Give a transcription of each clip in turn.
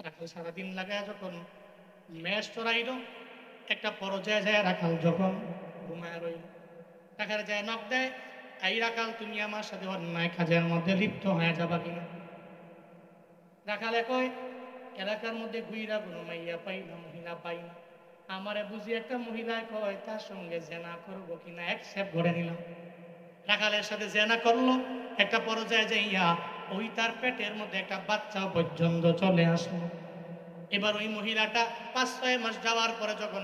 রাখাল সারাদিন লাগায় যখন মেষ চড়াইল, একটা পর্যায়ে যায় রাখাল যখন ঘুমায় রইল, রাখাল যায় নখ দেয়, এই রাখাল তুমি আমার সাথে অন্যায় কাজের মধ্যে লিপ্ত হয়ে যাবা কিনা। রাখালে কয়, এলাকার মধ্যে গুইরা কোনো মাইয়া পাই না, মহিলা পাই না, আমারে বুঝি একটা মহিলায় কয় তার সঙ্গে জেনা করবো কিনা, অ্যাকসেপ্ট করে নিলাম। রাখালের সাথে জেনা করলো, একটা পর্যায়ে যাইয়া ওই তার পেটের মধ্যে একটা বাচ্চাও পর্যন্ত চলে আসলো। এবার ওই মহিলাটা 5-6 মাস যাওয়ার পরে যখন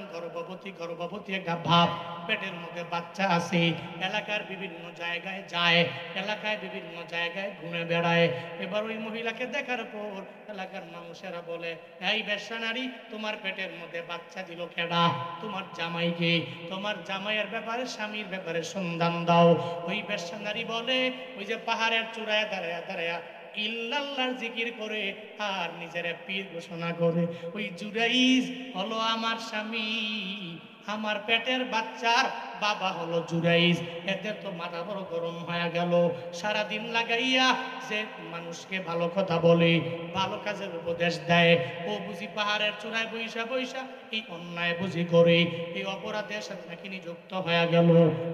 গর্ভবতী একটা ভাব, পেটের মধ্যে বাচ্চা আছে, এলাকার বিভিন্ন জায়গায় যায়, এলাকায় বিভিন্ন জায়গায় ঘুরে বেড়ায়। এবার ওই মহিলাকে দেখার পর এলাকার মানুষেরা বলে, এই বেশ্যা নারী, তোমার পেটের মধ্যে বাচ্চা দিল কেডা? তোমার জামাইকে, তোমার জামাইয়ের ব্যাপারে, স্বামীর ব্যাপারে সন্ধান দাও। ওই বেশ্যা নারী বলে, ওই যে পাহাড়ের চূড়ায় দাঁড়ায়া দাঁড়ায়া ইল্লাল্লাহর জিকির করে আর নিজের পীর ঘোষণা করে, ওই জুরাইজ হলো আমার স্বামী, আমার পেটের বাচ্চার বাবা হলো জুরাইজ। এদের তো মাথা বড় গরম হয়ে গেল। সারাদিন লাগাইয়া যে মানুষকে ভালো কথা বলে, ভালো কাজের উপদেশ দেয়, ও বুঝি পাহাড়ের চূড়ায় বৈশা বৈশা এই অন্যায় বুঝি করে, এই অপরাধের সাথে নাকি নিযুক্ত হয়ে গেল।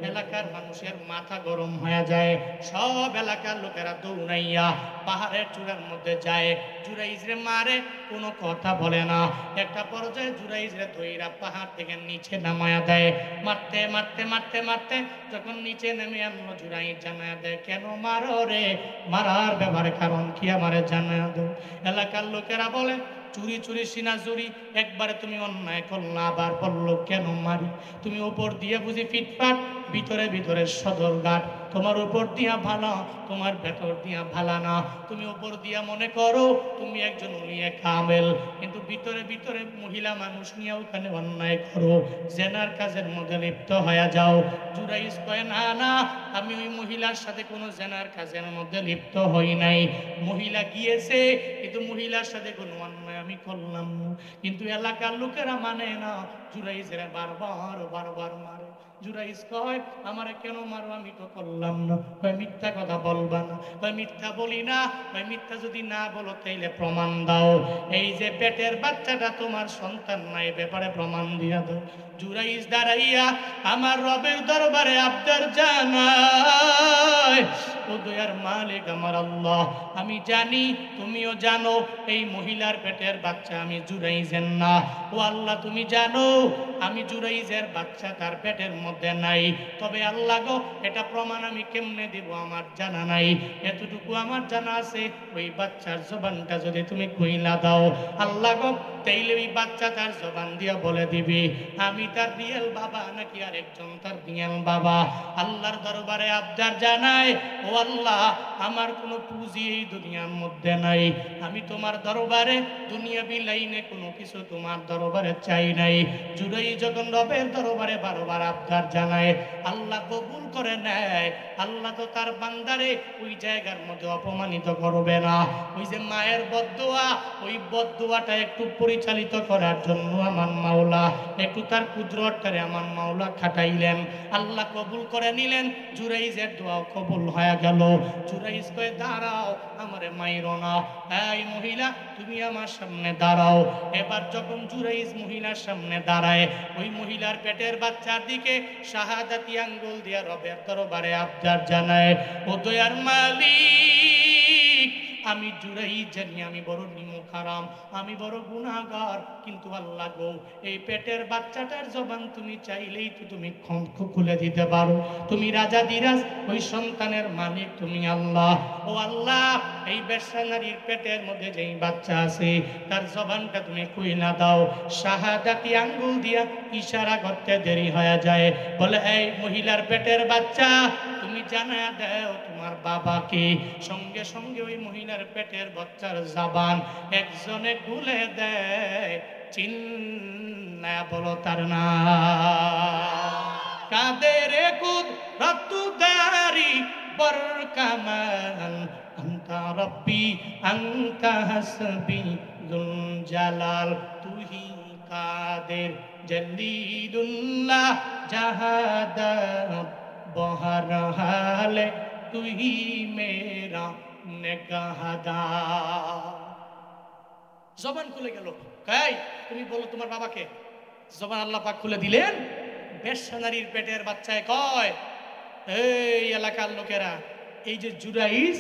এলাকার মানুষের মাথা গরম হয়ে যায়, সব এলাকার লোকেরা দৌড়াইয়া পাহাড়ের চূড়ার মধ্যে যায়, জুরাইজরে মারে, কোনো কথা বলে না। একটা পর্যায়ে জুরাইজরে ধইরা পাহাড় থেকে নিচে নামায়া দেয়, মারতে মারতে মারতে মারতে যখন নিচে নেমে আনলো, জুরাইজ জানায়া দেয়, কেন মারো রে? মারার ব্যাপারে কারণ কি আমারে জানায়া দাও। এলাকার লোকেরা বলে, চুরি চুরি সিনা চুরি, একবারে তুমি অন্যায় করলা, আবার বললো কেন মারি? তুমি উপর দিয়ে বুঝি ফিটফাট, ভিতরে ভিতরে সদর ঘাট, তোমার উপর দিয়া ভালো, তোমার ভেতর দিয়া ভালা না। তুমি উপর দিয়া মনে করো তুমি একজন উলিয়ে কামেল, কিন্তু ভিতরে ভিতরে মহিলা মানুষ নিয়ে ওখানে অন্যায় করো, জেনার কাজের মধ্যে লিপ্ত হয়ে যাও। জুরাইজ কয়, না না, আমি ওই মহিলার সাথে কোনো জেনার কাজের মধ্যে লিপ্ত হই নাই। মহিলা গিয়েছে, কিন্তু মহিলার সাথে কোনো অন্যায় আমি করলাম না। কিন্তু এলাকার লোকেরা মানে না, জুরাইজের বারবার বারবার মারে। জুরাইজ কয়, আমারে কেন মারো? আমি তো করলাম না। কয়, মিথ্যা কথা বলবা না। কয়, মিথ্যা বলি না। কয়, মিথ্যা যদি না বলো তাইলে প্রমাণ দাও, এই যে পেটের বাচ্চাটা তোমার সন্তান না, এই ব্যাপারে প্রমাণ দিয়া দাও। জুরাইজ দাঁড়াইয়া আমার রবের দরবারে আবদার জানায়, ও দয়ার মালিক আমার আল্লাহ, আমি জানি তুমিও জানো এই মহিলার পেটের বাচ্চা আমি জুরাইজের না। ও আল্লাহ, তুমি জানো আমি জুরাইজের বাচ্চা তার পেটের মধ্যে নাই। তবে আল্লাহ গো, এটা প্রমাণ আমি কেমনে দিব আমার জানা নাই। এতটুকু আমার জানা আছে, ওই বাচ্চার জবানটা যদি তুমি কইলা দাও আল্লাহ গো, তাইলে ওই বাচ্চা তার জবান দিয়া বলে দিবি আমি তার রিয়েল বাবা নাকি আরেকজন তার রিয়েল বাবা। আল্লাহর দরবারে আবদার জানায়, ও আল্লাহ, আমার কোনো পুঁজি এই দুনিয়ার মধ্যে নাই, আমি তোমার দরবারে দুনিয়াবি লাইনে কোনো কিছু তোমার দরবারে চাই নাই। জুরাই যখন রবের দরবারে বারবার আবদার জানায়, আল্লাহ কবুল করে নেয়। আল্লাহ তো তার বান্দারে ওই জায়গার মধ্যে অপমানিত করবে না। ওই যে মায়ের বদদোয়া, ওই বদদোয়াটা একটু পরিচালিত করার জন্য আমার মাওলা একটু তার কুদরতটারে আমার মাওলা খাটাইলেন, আল্লাহ কবুল করে নিলেন। জুরাইজের দোয়া কবুল হয়ে গেল। জুরাইজ কয়ে, দাঁড়াও, আমারে মাইরো না, এই মহিলা তুমি আমার সামনে দাঁড়াও। এবার যখন জুরাইজ মহিলার সামনে দাঁড়ায়, ওই মহিলার পেটের বাচ্চার দিকে শাহাদাতি আঙ্গুল দিয়া রবের দরবারে আবদার জানায়, ও দয়ার মালিক, আমি জুরাইজ জানি আমি বড় নিমুখারাম, আমি বড় গুনাহগার, কিন্তু আল্লাহ গো, এই পেটের বাচ্চাটার জবান তুমি চাইলেই তো তুমি খুলে দিতে পারো। তুমি রাজা দিরাজ, ওই সন্তানের মালিক তুমি আল্লাহ। ও আল্লাহ, এই বেশ্যা নারীর পেটের মধ্যে যেই বাচ্চা আছে তার জবানটা তুমি কইলা দাও। শাহাদাতি আঙ্গুল দিয়া ইশারা করতে দেরি হয়ে যায়, বলে, এই মহিলার পেটের বাচ্চা তুমি জানায়া দাও তোমার বাবাকে। সঙ্গে সঙ্গে ওই মহিলার পেটের বাচ্চার জবান একজনে খুলে দেয়, চিন্না বলো তার না। কাদের কুদরতদারি বরকামান, আনতা রব্বি আনতা হাসবি যুল জালাল, তুহি কাদের জলিলুল্লাহ জাহাদাত বহরহাল, তুহি মেরা নেগাহদার। জবান খুলে গেল। কাই তুমি বলো তোমার বাবাকে। জবান আল্লাহ পাক খুলে দিলেন। বেশ্যা নারীর পেটের বাচ্চায় কয়, এই এলাকার লোকেরা, এই যে জুরাইজ,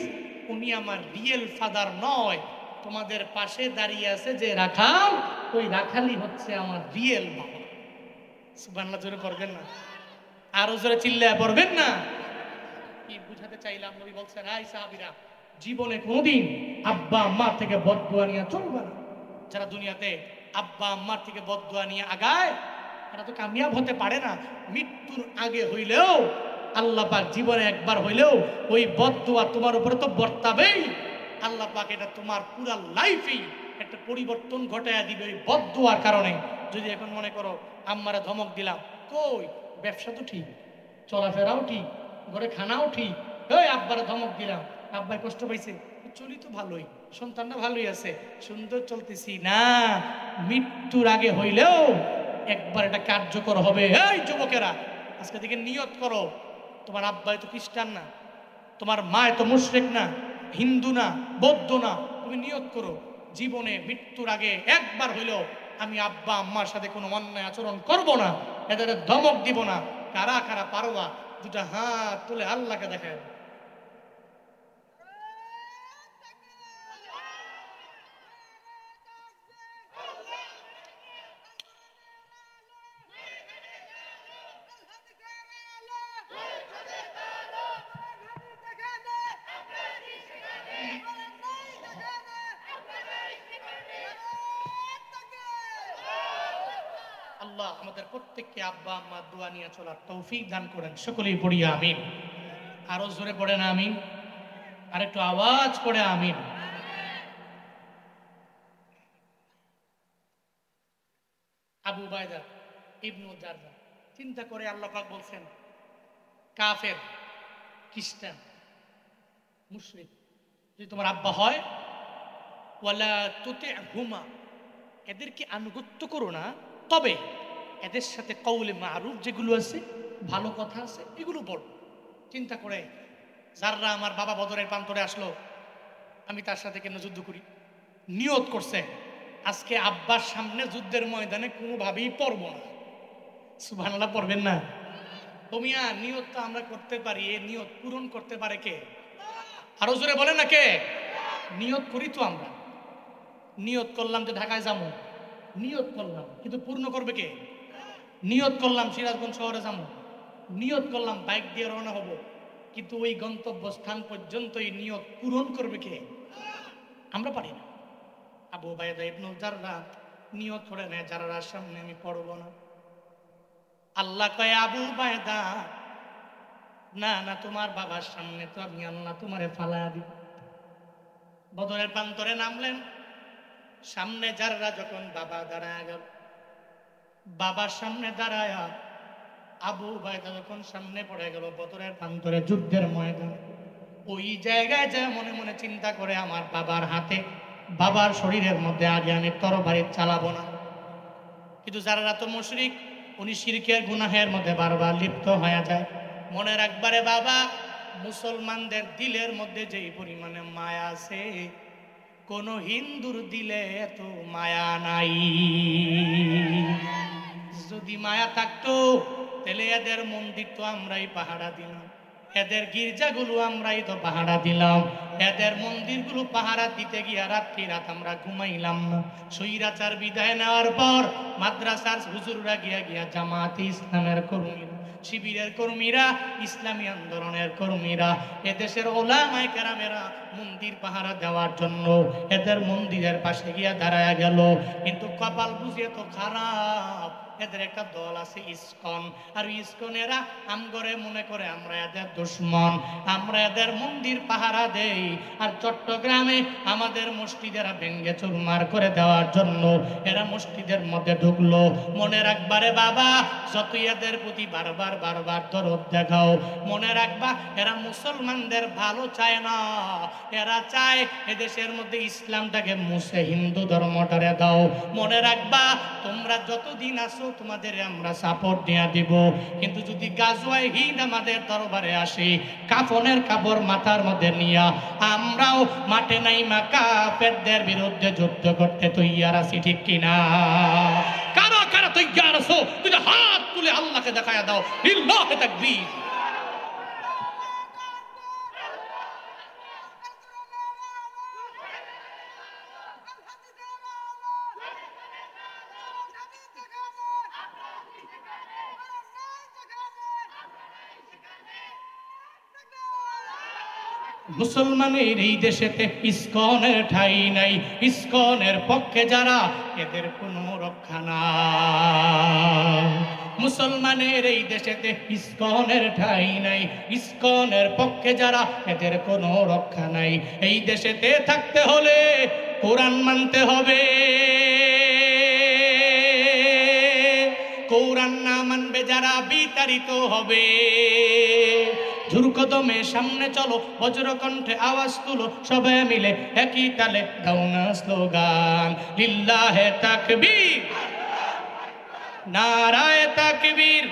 উনি আমার রিয়েল ফাদার নয়, তোমাদের পাশে দাঁড়িয়ে আছে যে রাখাল, ওই রাখালই হচ্ছে আমার রিয়েল বাবা। সুবহানাল্লাহ জোরে পড়বেন না? আরো জোরে চিল্লায় পড়বেন না? কি বুঝাতে চাইলাম? নবী বলছেন, আই সাহাবীরা, জীবনে কোনোদিন আব্বা আম্মার থেকে বদদুয়া নিয়ে চলবে না। যারা দুনিয়াতে আব্বা আম্মার থেকে বদদুয়া নিয়ে আগায়, তারা তো কামিয়াব হতে পারে না। মৃত্যুর আগে হইলেও আল্লাহ পাক জীবনে একবার হইলেও ওই বদদুয়া তোমার উপরে তো বর্তাবেই। আল্লাহ পাক এটা তোমার পুরা লাইফেই একটা পরিবর্তন ঘটায় দিবে ওই বদদুয়ার কারণে। যদি এখন মনে করো আম্মারে ধমক দিলাম, কই ব্যবসা তো ঠিক, চলাফেরাও ঠিক, ঘরে খানাও ঠিক, ওই আব্বারে ধমক দিলাম, আব্বাই কষ্ট পাইছে, চলি তো ভালোই, সন্তানটা ভালোই আছে, সুন্দর চলতেছি না। মৃত্যুর আগে হইলেও একবার এটা কার্যকর হবে। এই যুবকেরা, আজকে থেকে নিয়ত করো, তোমার আব্বাই তো খ্রিস্টান না, তোমার মায় তো মুশরিক না, হিন্দু না, বৌদ্ধ না, তুমি নিয়ত করো জীবনে মৃত্যুর আগে একবার হইলেও আমি আব্বা আম্মার সাথে কোনো অন্যায় আচরণ করব না, এদের ধমক দিব না। কারা কারা পারবা দুটা হাত তুলে আল্লাহকে দেখায়। আল্লাহ আমাদের প্রত্যেককে আব্বা আম্মা দোয়া নিয়ে চলার তৌফিক দান করেন। সকলেই পড়ি আমিন। আরো জোরে পড়েন আমিন, আর একটু আওয়াজ করে আমিন। আবু উবাইদা ইবনুল জাররাহ চিন্তা করে আল্লাহ পাক বলছেন, কাফের, খ্রিস্টান, মুশরিক যদি তোমার আব্বা হয়, ওয়ালা তুতি'হুমা, এদেরকে আনুগত্য করো না, তবে এদের সাথে কওলে মারুফ যেগুলো আছে, ভালো কথা আছে, এগুলো বল। চিন্তা করে যাররা আমার বাবা বদরের প্রান্তরে আসলো, আমি তার সাথে কেন যুদ্ধ করি? নিয়ত করছে আজকে আব্বার সামনে যুদ্ধের ময়দানে কোনোভাবেই পড়ব না। সুবহানাল্লাহ পড়বেন না? তোমিয়া নিয়ত তো আমরা করতে পারি, এই নিয়ত পূরণ করতে পারে কে? আরো জোরে বলেন না কে? নিয়ত করি তো আমরা, নিয়ত করলাম যে ঢাকায় যাবো, নিয়ত করলাম, কিন্তু পূর্ণ করবে কে? নিয়ত করলাম সিরাজগঞ্জ শহরে যাবো, নিয়ত করলাম বাইক দিয়ে রওনা হব, কিন্তু ওই গন্তব্যস্থান পর্যন্ত এই নিয়ত পূরণ করবে কে? আমরা পারি না। আবু উবাইদা ইবনুল জাররাহ নিয়ত করে নেয়, জাররার সামনে আমি পড়ব না। আল্লাহ কয়, আবু উবাইদা, না না, তোমার বাবার সামনে তো আমি আল্লাহ তোমারে ফালায়া দিব। বদরের প্রান্তরে নামলেন, সামনে জাররাহ যখন বাবা দাঁড়ায় গেল, বাবার সামনে দাঁড়ায় আবু উবাইদা যখন সামনে পড়ে গেল বদরের প্রান্তরে যুদ্ধের ময়দান, ওই জায়গায় যা মনে মনে চিন্তা করে, আমার বাবার হাতে, বাবার শরীরের মধ্যে আগে আমি তরবারি চালাবো না। কিন্তু যারা তো মুশরিক, উনি শিরকের গুনাহের মধ্যে বারবার লিপ্ত হয়ে যায়। মনে রাখবারে বাবা, মুসলমানদের দিলের মধ্যে যেই পরিমাণে মায়া আছে, কোন হিন্দুর দিলে এত মায়া নাই। যদি মায়া থাকতো তাহলে এদের মন্দির তো আমরাই পাহারা দিলাম, এদের গির্জাগুলো আমরাই তো পাহারা দিলাম, এদের মন্দিরগুলো পাহারা দিতে গিয়া রাত্রি রাত আমরা ঘুমাইলাম না। স্বৈরাচার বিদায় নেওয়ার পর মাদ্রাসার হুজুররা গিয়া গিয়া জামাতে ইসলামের কর্মীরা, শিবিরের কর্মীরা, ইসলামী আন্দোলনের কর্মীরা, এদেশের ওলামায়ে কেরামেরা মন্দির পাহারা দেওয়ার জন্য এদের মন্দিরের পাশে গিয়া দাঁড়ায়া গেল। কিন্তু কপাল বুঝিয়ে তো খারাপ, এদের একটা দল আছে ইসকন, আর ইসকনেরা আমগরে মনে করে আমরা এদের দুশমন, আমরা এদের মন্দির পাহারা দেই। আর চট্টগ্রামে আমাদের মসজিদেরা ভেঙ্গে চুরমার করে দেওয়ার জন্য এরা মসজিদের মধ্যে ঢুকলো। মনে রাখবারে বাবা, যতই এদের প্রতি বারবার বারবার দরদ দেখাও, মনে রাখবা এরা মুসলমানদের ভালো চায় না, এরা চায় এদেশের মধ্যে ইসলামটাকে মুছে হিন্দু ধর্মটারে দাও। মনে রাখবা, তোমরা যতদিন আসো তোমাদের আমরা সাপোর্ট দেয়া দিব, কিন্তু যদি গাজওয়ায়ে হিন্দ আমাদের দরবারে আসে কাফনের কাপড় মাথার মধ্যে নিয়া আমরাও মাঠে নাইমা কাফেরদের বিরুদ্ধে যুদ্ধ করতে তৈয়ার আছি, ঠিক কিনা? কারা কারা তৈয়ার আছো? তুমি হাত তুলে আল্লাহকে দেখায়া দাও, লিল্লাহি তাকবীর। মুসলমানের এই দেশেতে ইসকনের ঠাই নাই, ইসকনের পক্ষে যারা এদের কোনো রক্ষা নাই। মুসলমানের এই দেশেতে ইসকনের ঠাই নাই, ইসকনের পক্ষে যারা এদের কোনো রক্ষা নাই। এই দেশেতে থাকতে হলে কোরআন মানতে হবে, কোরআন না মানবে যারা বিতাড়িত হবে। জোরকদমে সামনে চলো, বজ্রকণ্ঠে আওয়াজ তুলো, সবাই মিলে একই তালে দাও না স্লোগান, লিল্লাহে তাকবীর, নারায়ে তাকবীর।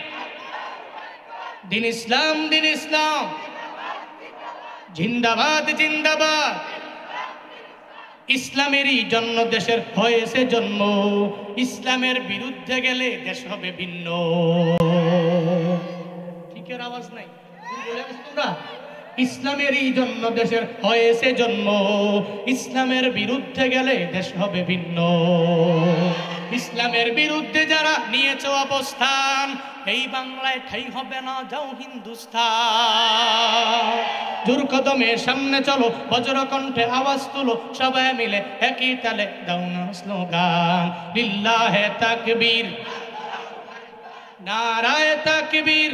দিন ইসলাম, দিন ইসলাম, জিন্দাবাদ জিন্দাবাদ। ইসলামেরই জন্য দেশের হয়েছে জন্ম, ইসলামের বিরুদ্ধে গেলে দেশ হবে ভিন্ন। ঠিকের আওয়াজ নাই? ইসলামেরই জন্য দেশের হয়েছে জন্ম, ইসলামের বিরুদ্ধে গেলে দেশ হবে ভিন্ন। ইসলামের বিরুদ্ধে যারা নিয়েছে অবস্থান, এই বাংলায় ঠাই হবে না, যাও হিন্দুস্তান। জোরকদমে সামনে চলো, বজ্রকণ্ঠে আওয়াজ তুলো, সবাই মিলে একই তালে দাও না স্লোগান, লিল্লাহে তাকবীর, নারায়ে তাকবীর।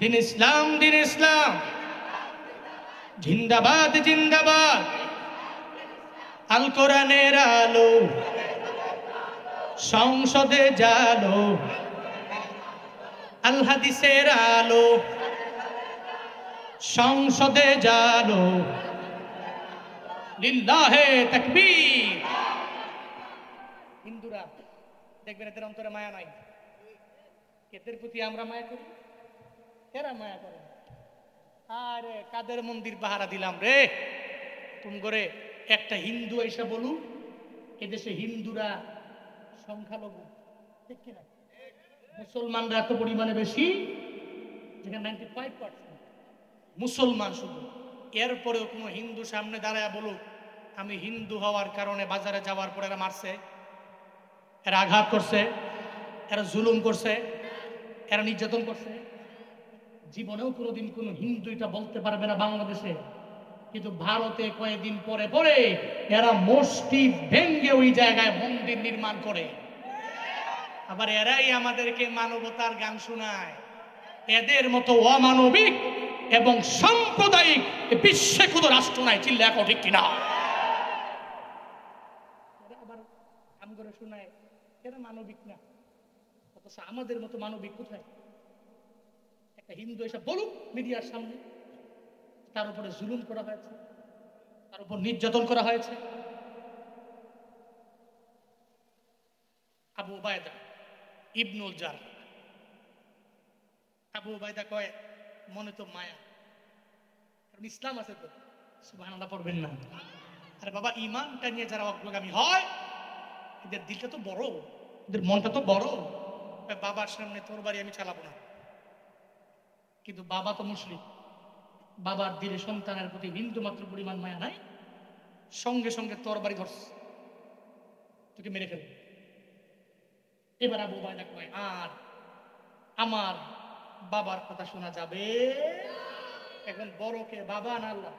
দিন ইসলাম, দিন ইসলাম, জিন্দাবাদ জিন্দাবাদ। আল কোরআনের আলো সংসদে জালো, আল হাদিসের আলো সংসদে জালো, লিল্লাহে তাকবীর। হিন্দুরা দেখবেন এদের অন্তরে মায়া নাই, এদের প্রতি আমরা মায়া করি, এরা মায়া করে। আরে কাদের মন্দির পাহারা দিলাম রে, তুমি করে একটা হিন্দু এসে বলু এদেশে হিন্দুরা সংখ্যালঘু, ঠিক কিনা? মুসলমানরা এত পরিমাণে বেশি, যেখানে 95% মুসলমান শুধু। এরপরেও কোনো হিন্দু সামনে দাঁড়ায় বলুক আমি হিন্দু হওয়ার কারণে বাজারে যাওয়ার পরে এরা মারছে, এরা আঘাত করছে, এরা জুলুম করছে, এরা নির্যাতন করছে, জীবনেও কোনোদিন কোনো হিন্দু এটা বলতে পারবে না বাংলাদেশে। কিন্তু ভারতে কয়েকদিন পরে পরে এরা মসজিদ ভেঙ্গে ওই জায়গায় মন্দির নির্মাণ করে, আবার এরাই আমাদেরকে মানবতার গান শোনায়। এদের মতো অমানবিক এবং সাম্প্রদায়িক বিশ্বে কোনো রাষ্ট্র নাই, চিল্লা এখন ঠিক কিনা? আবার কাম করে শোনায় এরা মানবিক না, অথচ আমাদের মতো মানবিক কোথায়? একটা হিন্দু এসে বলুক মিডিয়ার সামনে তার উপরে জুলুম করা হয়েছে, তার উপর নির্যাতন করা হয়েছে। আবু উবায়দা ইবনুল জার, আবু উবায়দা কয় মনে তো মায়া, কারণ ইসলাম আছে তো, সুবহানাল্লাহ পড়বেন না? আরে বাবা, ইমানটা নিয়ে যারা অগ্রগামী হয় এদের দিলটা তো বড়, এদের মনটা তো বড়। বাবার সামনে তোর বাড়ি আমি চালাবো না, কিন্তু বাবা তো মুসলিম, বাবার দিলে সন্তানের প্রতি বিন্দু মাত্র পরিমাণ মায়া নাই, সঙ্গে সঙ্গে তোর বাড়ি ধরছে, তোকে মেরে ফেলবে। এবার আবু উবায়দা কয় আর আমার বাবার কথা শোনা যাবে? এখন বড়কে বাবা না আল্লাহ,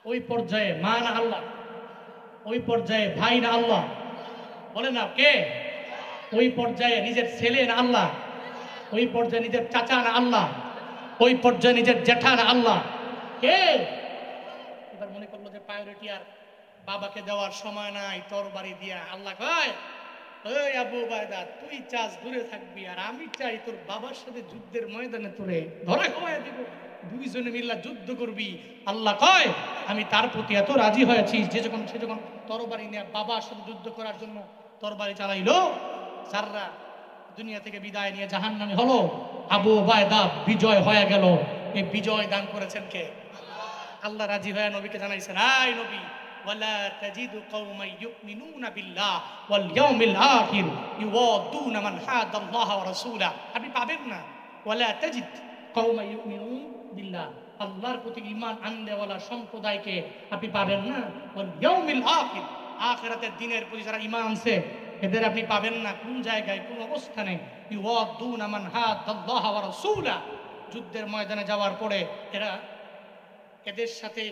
ওই পর্যায়ে মা না আল্লাহ, ওই পর্যায়ে ভাই না আল্লাহ, বলে না কে? ওই পর্যায়ে নিজের ছেলে না আল্লাহ, ওই পর্যায়ে নিজের চাচা না আল্লাহ, ওই পর্যায়ে নিজের জেঠা না আল্লাহ, কে? এবার মনে করলো যে প্রায়োরিটি আর বাবাকে দেওয়ার সময় নাই, তোর বাড়ি দিয়া আল্লাহ কয় ওই আবু উবায়দা তুই চাস দূরে থাকবি, আর আমি চাই তোর বাবার সাথে যুদ্ধের ময়দানে তোরে ধরে খাওয়াই দিব, দুইজনে মিল্লা যুদ্ধ করবি। আল্লাহ কয় আমি তার প্রতি এত রাজি হয়েছি যে সে যখন তরবারি নিয়ে বাবার সাথে যুদ্ধ করার জন্য তরবারি চালাইলো, যাররা দুনিয়া থেকে বিদায় নিয়ে জাহান্নামী হলো, আবু উবায়দা বিজয় হয়ে গেল। এই বিজয় দান করেছেন কে? আল্লাহ রাজি হয়ে নবীকে জানাইছেন, আই নবী, ওয়ালা তাজিদু কওমান ইউমিনুনা বিল্লাহ ওয়াল ইয়াউমিল আখির ইউওয়াদুনা মান হাদাল্লাহ ওয়া রাসূলা। আপনি পাবেন না, ওয়ালা তাজিদ কওমান ইউমিনুন বিল্লাহ, আল্লাহর প্রতি ঈমান আননেওয়ালা সম্প্রদায়কে আপনি পাবেন না। ওয়াল ইয়াউমিল আখির, আখিরাতের দিনের প্রতি যারা ঈমান আনছে এদের আপনি পাবেন না। কোন জায়গায়, কোন অবস্থানে? ইউওয়াদুনা মান হাদাল্লাহ ওয়া রাসূলা, যুদ্ধের ময়দানে যাওয়ার পরে এদের সাথে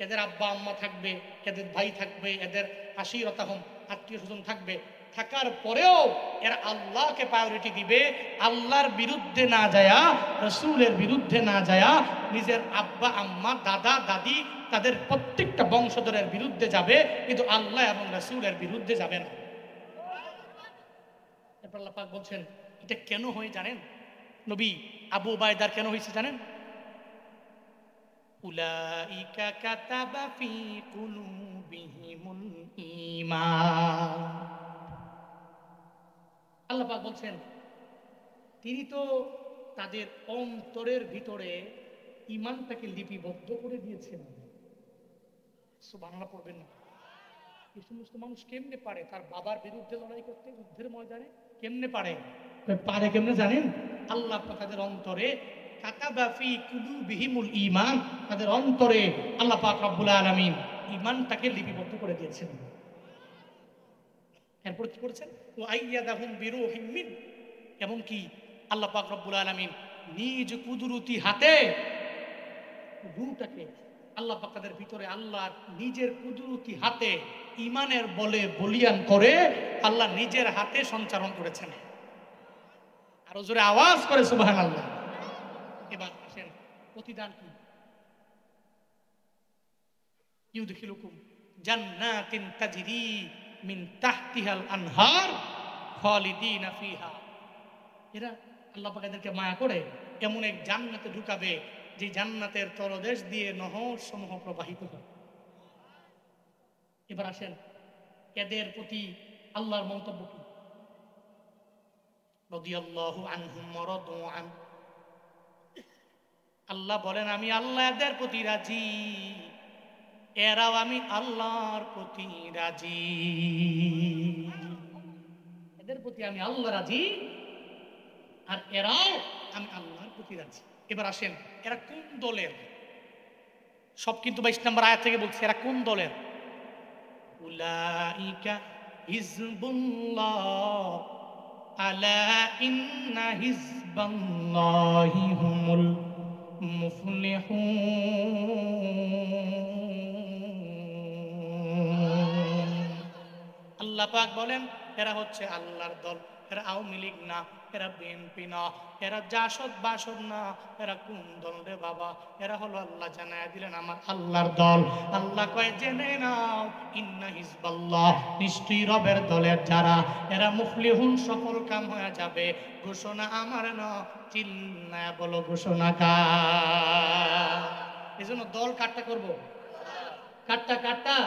এদের আব্বা আম্মা থাকবে, এদের ভাই থাকবে, এদের আশিরতাহম আত্মীয় স্বজন থাকবে, থাকার পরেও এরা আল্লাহকে প্রায়োরিটি দিবে। আল্লাহর বিরুদ্ধে না যায়া, রাসূলের বিরুদ্ধে না যায়া, নিজের আব্বা আম্মা দাদা দাদি তাদের প্রত্যেকটা বংশধরের বিরুদ্ধে যাবে, কিন্তু আল্লাহ এবং রাসূলের বিরুদ্ধে যাবে না। এরপর আল্লাহ পাক বলছেন, এটা কেন হয় জানেন? নবী আবু উবায়দার কেন হয়েছে জানেন? উলাইকা কাতাবা ফি কুলুবিহিমুল ঈমান। আল্লাহ পাক বলছেন, তিনি তো তাদের অন্তরের ভিতরে ঈমানটাকে লিপিবদ্ধ করে দিয়েছেন। সুবহানাল্লাহ পড়বেন না? এই সমস্ত মানুষ কেমনে পারে তার বাবার বিরুদ্ধে লড়াই করতে যুদ্ধের ময়দানে? কেমনে পারে? পারে কেমনে জানেন? আল্লাহ তাদের অন্তরে কাতাবা ফি কুলুবিহিমুল ঈমান, তাদের অন্তরে আল্লাহ পাক রব্বুল আলামিন ঈমানটাকে লিপিবদ্ধ করে দিয়েছেন। এরপর কি করেছেন? ওয়া আইয়াদাহুম বিরূহিম মিন, এবং কি আল্লাহ পাক রব্বুল আলামিন নিজ কুদরতি হাতে রূহটাকে আল্লাহ পাক তাদের ভিতরে আল্লাহর নিজের কুদরতি হাতে ঈমানের বলে বলিয়ান করে আল্লাহ নিজের হাতে সঞ্চারণ করেছেন। আরো জোরে আওয়াজ করে সুবহানাল্লাহ। এবার আসেন প্রতিদান কি? ইউদখিলুকুম জান্নাতিন তাজরি মিন তাহতিহাল আনহার খালিদিনা ফিহা। এরা আল্লাহ পাক এদেরকে মায়া করে এমন এক জান্নাতে ঢুকাবে যে জান্নাতের তলদেশ দিয়ে নহর সমূহ প্রবাহিত হয়। এবার আসেন এদের প্রতি আল্লাহর মন্তব্য কি? রাদিয়াল্লাহু আনহুম ওয়া রাদু আন, আল্লাহ বলেন আমি আল্লাহ এদের প্রতি রাজি, এরাও আমি আল্লাহর প্রতি রাজি। এদের প্রতি আমি আল্লাহ রাজি আর এরাও আমি আল্লাহর প্রতি রাজি। এবার আসেন এরা কোন দলের? সব কিন্তু 22 নম্বর আয়াত থেকে বলছে এরা কোন দলের। উলাইকা হিজবুল্লাহ আলা ইন্না হিজবাল্লাহি হুমুল মুফলিহুন। আল্লাহ পাক বলেন এরা হচ্ছে আল্লাহর দল। এরা আওয়ামী লীগ না, এরা বিএনপি না, এরা জাসদ বাসদ না, এরা কোন দল রে বাবা? এরা হলো আল্লাহ জানায়া দিলেন আমার আল্লাহর দল। আল্লাহ কয় জেনে নাও ইন্না হিজবাল্লাহ, নিশ্চয়ই রবের দলের যারা এরা মুফলিহুন, সফল কাম হয়ে যাবে। ঘোষণা আমার না, চিল্লায়া বলো ঘোষণা কার? এজন্য দল কাটটা করব, কাটটা কাটটা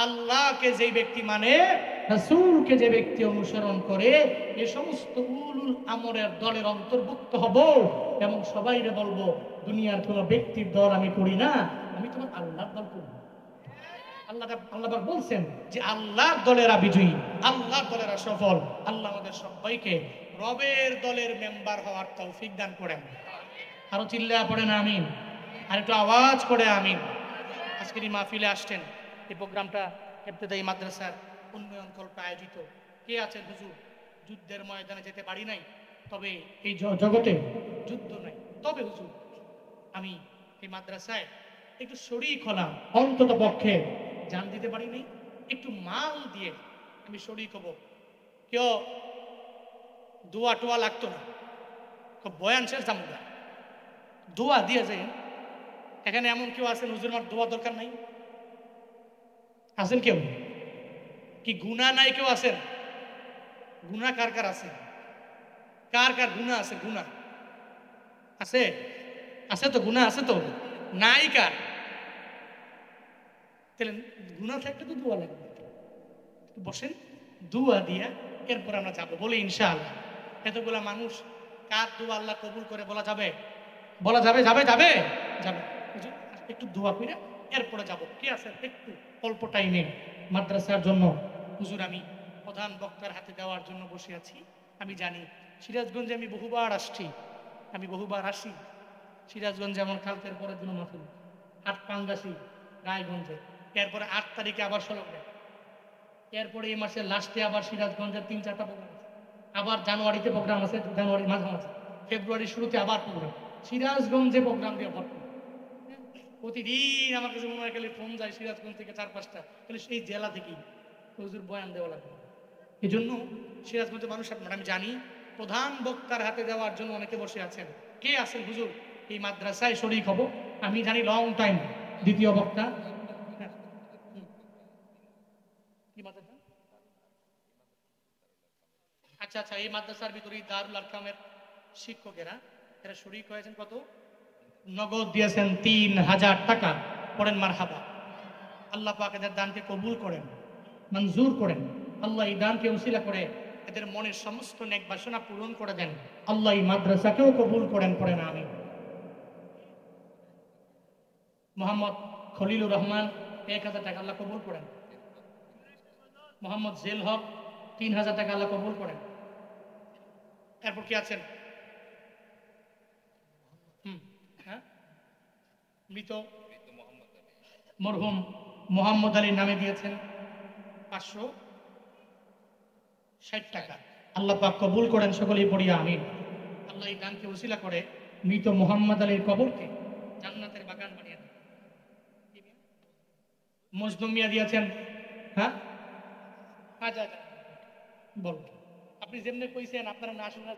আল্লাহকে যে ব্যক্তি মানে, রাসূলকে যে ব্যক্তি অনুসরণ করে, এই সমস্ত উলুল আমরের দলের অন্তর্ভুক্ত হব এবং সবাইরে বলবো দুনিয়ার কোনো ব্যক্তির দল আমি করি না, আমি তোমার আল্লাহর দল করি। আল্লাহ বলছেন যে আল্লাহর দলেরা বিজয়ী, আল্লাহর দলেরা সফল। আল্লাহ আমাদের সবাইকে রবের দলের মেম্বার হওয়ার তৌফিক দান করেন। আরো চিল্লায়া পড়েন আমিন, আর একটু আওয়াজ করে আমিন। আজকের এই মাহফিলে আসছেন, এই প্রোগ্রামটা ইবতেদায়ী মাদ্রাসার উন্নয়ন কল্পে আয়োজিত। কে আছেন হুজুর যুদ্ধের ময়দানে যেতে পারি নাই, তবে এই জগতে যুদ্ধ নাই, তবে হুজুর আমি এই মাদ্রাসায় একটু শরীক হলাম, অন্তত পক্ষে জান দিতে পারি নাই, একটু মাল দিয়ে আমি শরীক হব। কেউ দোয়া টোয়া লাগতো না, বয়ান শেষ জামুদা দোয়া দিয়ে যায়। এখানে এমন কেউ আছেন হুজুর আমার দোয়া দরকার নাই? আছেন কেউ? কি গুনাহ নাই কেউ আছেন? গুনাহ কার কার আছে? কার কার গুনাহ আছে? গুনাহ আছে? আছে তো, গুনাহ আছে তো, নাই কার? তাহলে গুনাহ থাকলে তো দোয়া লাগবে। বসেন, দোয়া দিয়া এরপর আমরা যাবো বলে ইনশাআল্লাহ। এতগুলা মানুষ কার দোয়া আল্লাহ কবুল করে বলা যাবে? বলা যাবে? যাবে যাবে যাবে। একটু দোয়া করে এরপরে যাব। কি আছে একটু অল্প টাইমে মাদ্রাসার জন্য হুজুর আমি প্রধান বক্তার হাতে দেওয়ার জন্য বসে আছি। আমি জানি সিরাজগঞ্জে আমি বহুবার আসছি, আমি বহুবার আসি সিরাজগঞ্জে। আমার কালকের পরের দিন মাহফিল, 8 রায়গঞ্জে, এরপরে 8 তারিখে আবার সলগ্নে, এরপরে এই মাসের লাস্টে আবার সিরাজগঞ্জের 3-4টা প্রোগ্রাম আছে, আবার জানুয়ারিতে প্রোগ্রাম আছে, জানুয়ারির মাঝামাঝি, ফেব্রুয়ারির শুরুতে আবার প্রোগ্রাম। সিরাজগঞ্জে প্রোগ্রাম দিয়ে ভরপুর। প্রতিদিন আমার কাছে মনে হয় খালি ফোন যায় সিরাজগঞ্জ থেকে 4-5টা, খালি সেই জেলা থেকেই হুজুর বয়ান দেওয়া লাগবে। এই জন্য সিরাজগঞ্জের মানুষ আপনার আমি জানি প্রধান বক্তার হাতে দেওয়ার জন্য অনেকে বসে আছেন। কে আছেন হুজুর এই মাদ্রাসায় শরীক হব? আমি জানি লং টাইম দ্বিতীয় বক্তা। হ্যাঁ, কি মাদ্রাসা? আচ্ছা আচ্ছা, এই মাদ্রাসার ভিতরেই দারুল আরকামের শিক্ষকেরা এরা শরীক হয়েছেন। কত নগদ দিয়েছেন? 3000 টাকা। পড়েন মারহাবা। আল্লাহ পাক এদের দানকে কবুল করেন, মঞ্জুর করেন। আল্লাহ এই দানকে উসিলা করে এদের মনের সমস্ত নেক বাসনা পূরণ করে দেন। আল্লাহ এই মাদ্রাসাকেও কবুল করেন, পড়েন আমিন। মোহাম্মদ খলিলুর রহমান 1000 টাকা আল্লাহ কবুল করেন। মোহাম্মদ জেল হক 3000 টাকা আল্লাহ কবুল করেন। এরপর কি আছেন? হ্যাঁ, মৃত মরহুম মোহাম্মদ আলীর নামে দিয়েছেন 560 টাকা। আল্লাহ পাক কবুল করেন, সকলেই পড়িয়া আমিন। আল্লাহ এই দানকে ওসিলা করে মৃত মোহাম্মদ আলীর কবরকে জান্নাতের বাগান বানিয়ে দেন। মজলুম মিয়া দিয়েছেন। হ্যাঁ, আচ্ছা আচ্ছা, বল। আপনি যেমনি কইছেন আপনারা না শোনা